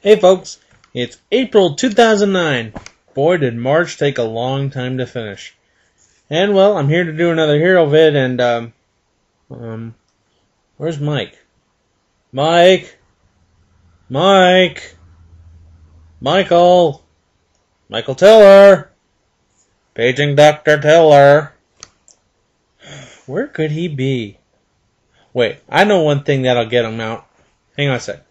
Hey folks, it's April 2009. Boy, did March take a long time to finish. And well, I'm here to do another hero vid, and where's Mike? Mike! Mike! Michael! Michael Tiller! Paging Dr. Tiller. Where could he be? Wait, I know one thing that'll get him out. Hang on a sec.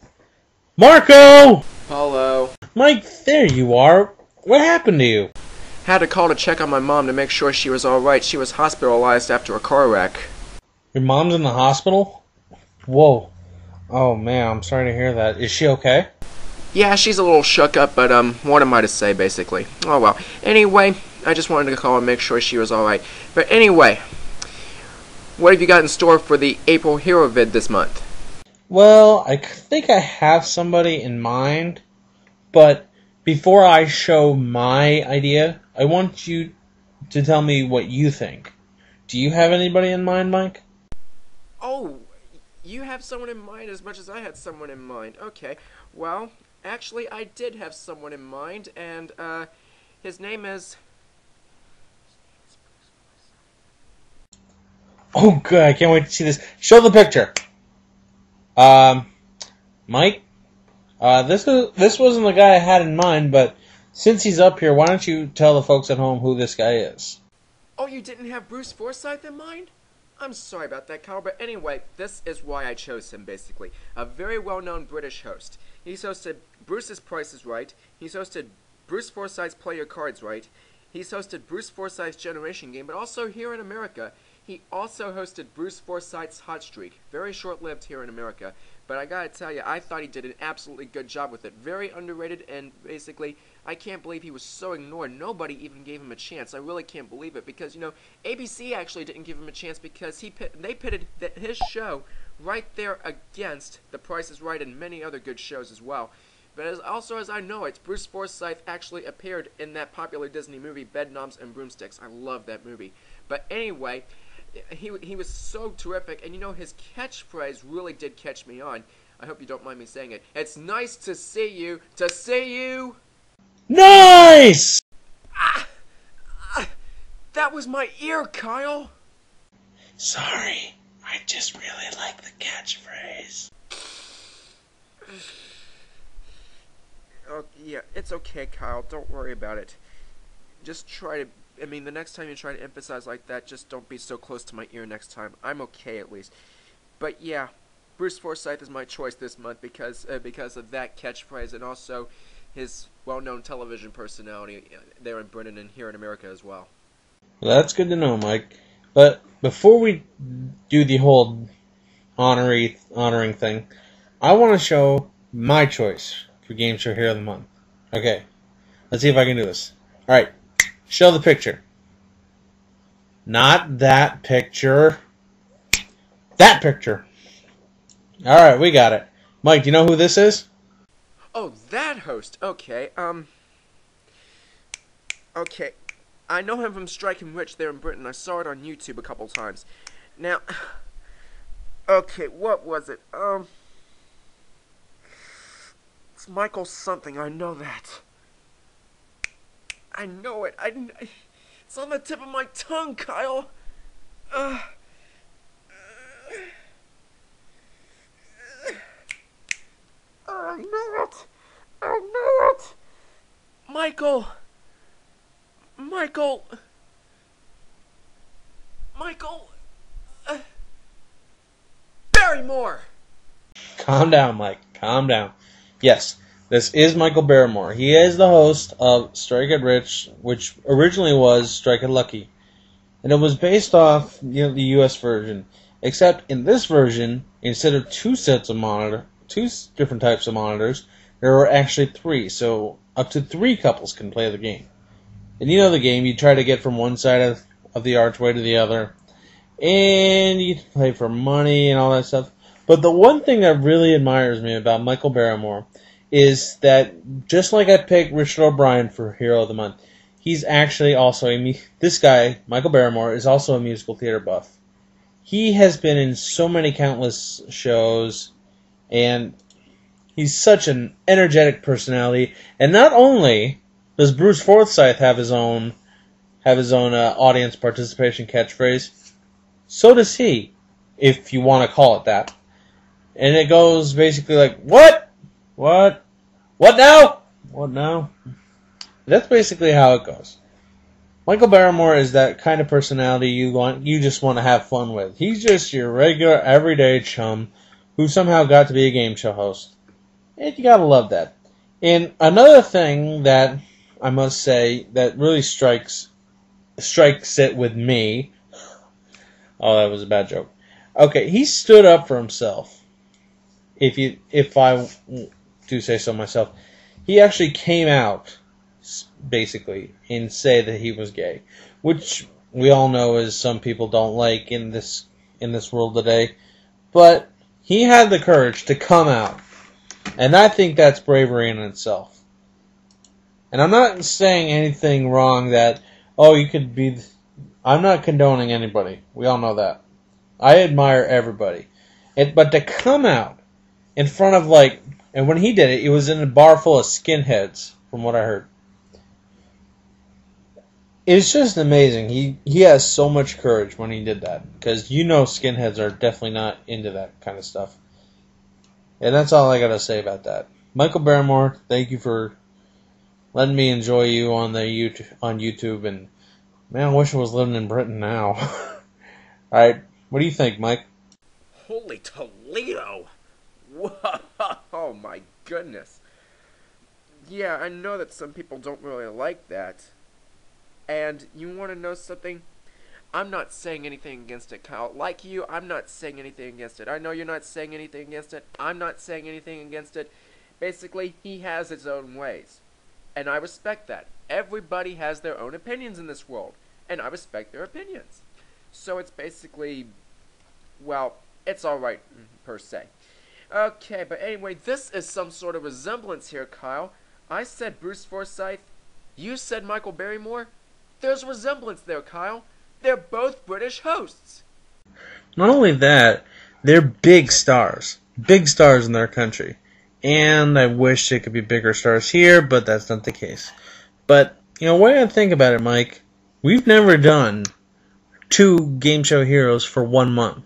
Marco! Hello. Mike, there you are. What happened to you? Had to call to check on my mom to make sure she was alright. She was hospitalized after a car wreck. Your mom's in the hospital? Whoa. Oh man, I'm sorry to hear that. Is she okay? Yeah, she's a little shook up, but what am I to say, basically? Oh well. Anyway, I just wanted to call and make sure she was alright. But anyway, what have you got in store for the April Hero vid this month? Well, I think I have somebody in mind, but before I show my idea, I want you to tell me what you think. Do you have anybody in mind, Mike? Oh, you have someone in mind as much as I had someone in mind. Okay, well, actually I did have someone in mind, and his name is... Oh good, I can't wait to see this. Show the picture. Mike? This wasn't the guy I had in mind, but since he's up here, why don't you tell the folks at home who this guy is? Oh, you didn't have Bruce Forsyth in mind? I'm sorry about that, Kyle, but anyway, this is why I chose him, basically. A very well-known British host. He's hosted Bruce's Price is Right. He's hosted Bruce Forsyth's Play Your Cards Right. He's hosted Bruce Forsyth's Generation Game, but also here in America, he also hosted Bruce Forsyth's Hot Streak. Very short-lived here in America, but I gotta tell you, I thought he did an absolutely good job with it. Very underrated, and basically, I can't believe he was so ignored. Nobody even gave him a chance. I really can't believe it, because, you know, ABC actually didn't give him a chance because they pitted his show right there against The Price is Right and many other good shows as well. But as I know it, Bruce Forsyth actually appeared in that popular Disney movie, Bedknobs and Broomsticks. I love that movie. But anyway, he was so terrific, and you know, his catchphrase really did catch me on. I hope you don't mind me saying it. It's nice to see you, Nice! That was my ear, Kyle! Sorry, I just really like the catchphrase. Oh, yeah, it's okay, Kyle. Don't worry about it. Just try to... I mean, the next time you try to emphasize like that, just don't be so close to my ear next time. I'm okay, at least. But yeah, Bruce Forsyth is my choice this month because of that catchphrase and also his well-known television personality there in Britain and here in America as well. Well, that's good to know, Mike. But before we do the whole honoring thing, I want to show my choice for Game Show Hero of the Month. Okay, let's see if I can do this. Alright, show the picture. Not that picture. That picture. Alright, we got it. Mike, do you know who this is? Oh, that host. Okay, okay. I know him from Striking Rich there in Britain. I saw it on YouTube a couple times. Now, okay, what was it? It's Michael something. I know that. I know it. It's on the tip of my tongue, Kyle. I know it. I know it. Michael Barrymore. Calm down, Mike. Calm down. Yes, this is Michael Barrymore. He is the host of Strike It Rich, which originally was Strike It Lucky. And it was based off the US version. Except in this version, instead of two different types of monitors, there were actually three. So up to three couples can play the game. And you know the game, you try to get from one side of the archway to the other. And you play for money and all that stuff. But the one thing that really admires me about Michael Barrymore is that just like I picked Richard O'Brien for Hero of the Month, he's actually also this guy, Michael Barrymore, is also a musical theater buff. He has been in so many countless shows, and He's such an energetic personality, and not only does Bruce Forsyth have his own audience participation catchphrase, so does he, if you want to call it that. And it goes basically like, "What? What? What now? What now?" That's basically how it goes. Michael Barrymore is that kind of personality you just want to have fun with. He's just your regular, everyday chum who somehow got to be a game show host. And you gotta love that. And another thing that I must say that really strikes it with me. Oh, that was a bad joke. Okay, he stood up for himself. If I do say so myself, he actually came out basically and say that he was gay, which we all know is some people don't like in this world today. But he had the courage to come out, and I think that's bravery in itself. And I'm not saying anything wrong that, oh, you could be... I'm not condoning anybody. We all know that. I admire everybody. But to come out in front of, like... And when he did it, it was in a bar full of skinheads, from what I heard. It's just amazing. He has so much courage when he did that. Because you know skinheads are definitely not into that kind of stuff. And that's all I gotta say about that. Michael Barrymore, thank you for letting me enjoy you on YouTube. And man, I wish I was living in Britain now. Alright, what do you think, Mike? Holy Toledo! Whoa! Oh my goodness. Yeah, I know that some people don't really like that. And you want to know something? I'm not saying anything against it, Kyle. Like you, I'm not saying anything against it. I know you're not saying anything against it. I'm not saying anything against it. Basically, he has his own ways. And I respect that. Everybody has their own opinions in this world. And I respect their opinions. So it's basically, well, it's alright, per se. Okay, but anyway, this is some sort of resemblance here, Kyle. I said Bruce Forsyth. You said Michael Barrymore. There's resemblance there, Kyle. They're both British hosts. Not only that, they're big stars. Big stars in their country. And I wish they could be bigger stars here, but that's not the case. But, you know, what do you think about it, Mike? We've never done 2 game show heroes for 1 month.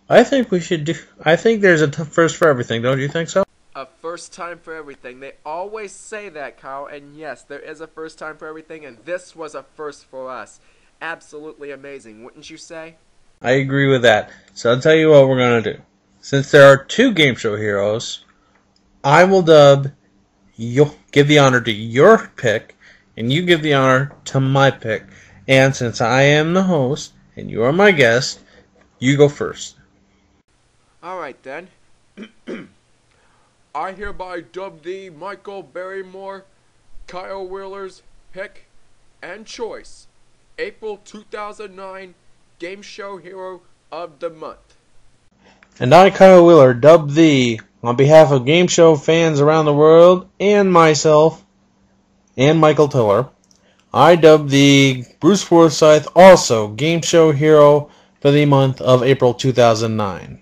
I think we should do... I think there's a first for everything, don't you think so? A first time for everything. They always say that, Kyle, and yes, there is a first time for everything, and this was a first for us. Absolutely amazing, wouldn't you say? I agree with that. So I'll tell you what we're going to do. Since there are 2 game show heroes, I will give the honor to your pick, and you give the honor to my pick. And since I am the host, and you are my guest, you go first. Alright then. I hereby dub thee Michael Barrymore, Kyle Wheeler's pick and choice, April 2009 Game Show Hero of the Month. And I, Kyle Wheeler, dub thee, on behalf of game show fans around the world, and myself, and Michael Tiller, I dub thee Bruce Forsyth, also Game Show Hero for the month of April 2009.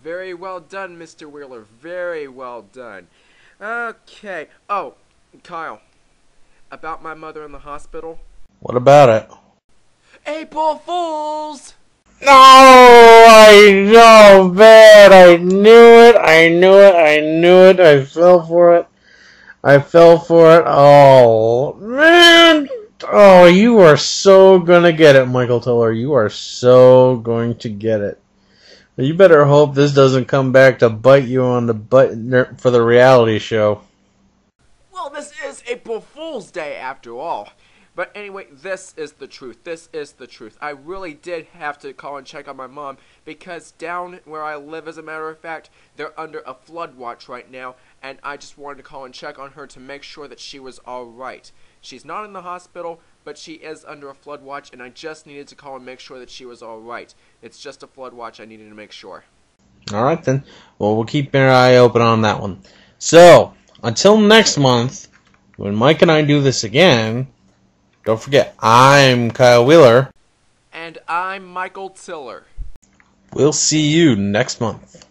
Very well done, Mr. Wheeler. Very well done. Okay. Oh, Kyle. About my mother in the hospital. What about it? April Fools! No! I know, bad. I knew it. I fell for it. Oh, man. Oh, you are so gonna get it, Michael Tiller. You are so going to get it. You better hope this doesn't come back to bite you on the butt for the reality show. Well, this is April Fool's Day after all. But anyway, this is the truth. This is the truth. I really did have to call and check on my mom because down where I live, as a matter of fact, they're under a flood watch right now, and I just wanted to call and check on her to make sure that she was alright. She's not in the hospital, but she is under a flood watch, and I just needed to call and make sure that she was alright. It's just a flood watch. I needed to make sure. Alright then. Well, we'll keep our eye open on that one. So, until next month, when Mike and I do this again, don't forget, I'm Kyle Wheeler. And I'm Michael Tiller. We'll see you next month.